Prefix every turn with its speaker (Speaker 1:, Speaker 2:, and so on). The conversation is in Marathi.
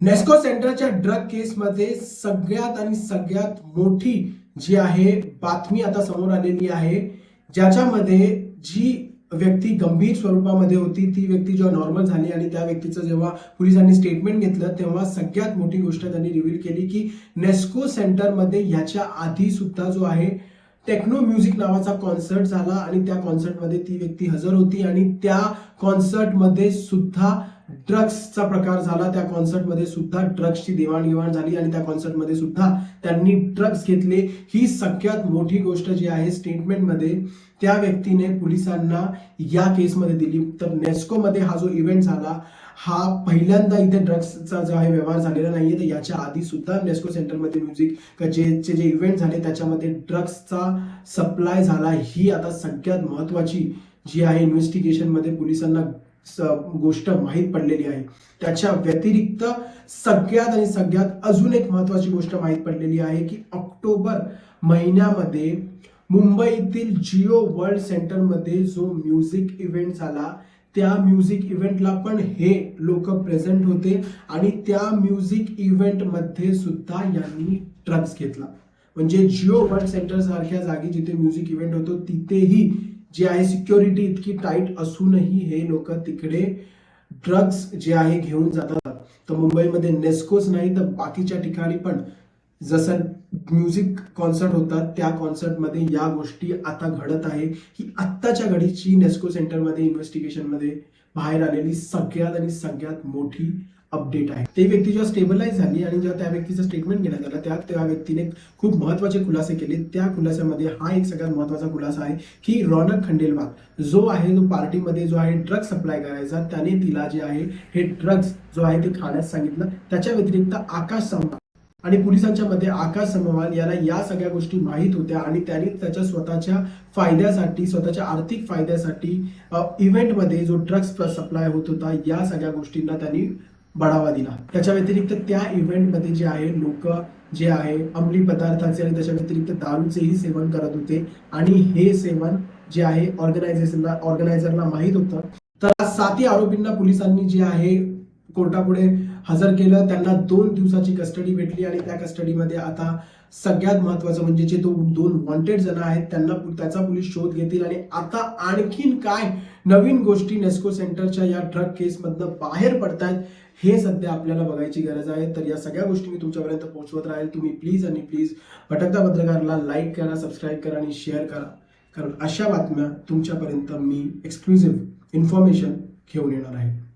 Speaker 1: नेस्को सेंटरच्या ड्रग केसमध्ये सगळ्यात मोठी जी आहे बातमी आता समोर आलेली आहे, ज्याच्यामध्ये जी व्यक्ती गंभीर स्वरूपामध्ये होती ती व्यक्ती जेव्हा नॉर्मल झाली आणि त्या व्यक्तीचं जेव्हा पोलिसांनी स्टेटमेंट घेतलं तेव्हा सगळ्यात मोठी गोष्ट त्यांनी रिव्हील केली की नेस्को सेंटरमध्ये याच्या आधी सुद्धा जो आहे टेक्नो म्युझिक नावाचा कॉन्सर्ट झाला आणि त्या कॉन्सर्टमध्ये ती व्यक्ती हजर होती आणि त्या कॉन्सर्टमध्ये सुद्धा ड्रग्सचा प्रकार झाला, त्या कॉन्सर्टमध्ये सुद्धा ड्रग्सची देवाणघेवाण झाली आणि त्या कॉन्सर्टमध्ये सुद्धा त्यांनी ड्रग्स घेतले। ही सगळ्यात मोठी गोष्ट जी आहे स्टेटमेंटमध्ये त्या व्यक्तीने पोलिसांना या केसमध्ये दिली। तर नेस्कोमध्ये हा जो इव्हेंट झाला हा पहिल्यांदा इथे ड्रग्सचा जो आहे व्यवहार झालेला नाहीये, तर याच्या आधी सुद्धा नेस्को सेंटरमध्ये म्युझिक जे इव्हेंट झाले त्याच्यामध्ये ड्रग्सचा सप्लाय झाला। ही आता सगळ्यात महत्वाची जी आहे इन्व्हेस्टिगेशनमध्ये पोलिसांना गोष्ट माहीत पडलेली आहे। त्याच्या व्यतिरिक्त सगळ्यात अजून एक महत्वाची गोष्ट माहीत पडलेली आहे की ऑक्टोबर महिन्यामध्ये मुंबईतील जिओ वर्ल्ड सेंटरमध्ये जो म्युझिक इव्हेंट झाला त्या म्युझिक इव्हेंटला पण हे लोक प्रेझेंट होते आणि त्या म्युझिक इव्हेंट मध्ये सुद्धा यांनी ड्रग्स घेतला। म्हणजे जिओ वर्ल्ड सेंटर सारख्या जागी जिथे म्युझिक इव्हेंट होतो तिथेही जे आहे सिक्युरिटी इतकी टाईट असूनही हे लोक तिकडे ड्रग्स जे आहे घेऊन जातात। तर मुंबईमध्ये नेस्कोच नाही तर बाकीच्या ठिकाणी पण जसं म्युझिक कॉन्सर्ट होतात त्या कॉन्सर्टमध्ये या गोष्टी आता घडत आहे। ही आत्ताच्या घडीची नेस्को सेंटरमध्ये इन्व्हेस्टिगेशनमध्ये बाहेर आलेली सगळ्यात मोठी अपडेट आहे। ती व्यक्ती जेव्हा स्टेबलाइज झाली आणि जेव्हा त्या व्यक्तीचं स्टेटमेंट घेण्यात आलं त्या व्यक्तीने खूप महत्वाचे खुलासे केले। त्या खुलास्यामध्ये हा एक सगळ्यात महत्वाचा खुलासा आहे की रौनक खंडेलवाल जो आहे तो पार्टीमध्ये जो आहे ड्रग्स सप्लाय करायचा, त्याने तिला जे आहे हे ड्रग्स जो आहे ते खाण्यास सांगितलं। त्याच्या व्यतिरिक्त आकाश समवाल आणि पोलिसांच्या मध्ये आकाश समवाल याला या सगळ्या गोष्टी माहीत होत्या आणि त्यांनी त्याच्या स्वतःच्या फायद्यासाठी स्वतःच्या आर्थिक फायद्यासाठी इव्हेंटमध्ये जो ड्रग्स सप्लाय होत होता या सगळ्या गोष्टींना त्यांनी बढावा दिला। त्याच्या व्यतिरिक्त त्या इव्हेंटमध्ये जे आहे लोक जे आहे अंमली पदार्थाचे आणि त्याच्या व्यतिरिक्त दारूचेही सेवन करत होते आणि हे सेवन जे आहे ऑर्गनायझरला माहीत होतं। तर 7 आरोपींना पोलिसांनी जे आहे कोर्टापुढे हजर केलं। त्यांना 2 दिवसाची कस्टडी भेटली आणि त्या कस्टडीमध्ये आता सगळ्यात महत्वाचं म्हणजे जे 2 वॉन्टेड जण आहेत त्याचा पोलीस शोध घेतील आणि आता आणखीन काय नवीन गोष्टी नेस्को सेंटरच्या या ड्रग केसमधनं बाहेर पडतायत हे सध्या आपल्याला बघायची गरज आहे। तर या सगळ्या गोष्टी मी तुमच्यापर्यंत पोहोचवत राहील। तुम्ही प्लीज भटकता पत्रकारला लाईक करा, सबस्क्राईब करा आणि शेअर करा, कारण अशा बातम्या तुमच्यापर्यंत मी एक्सक्लुझिव्ह इन्फॉर्मेशन घेऊन येणार आहे।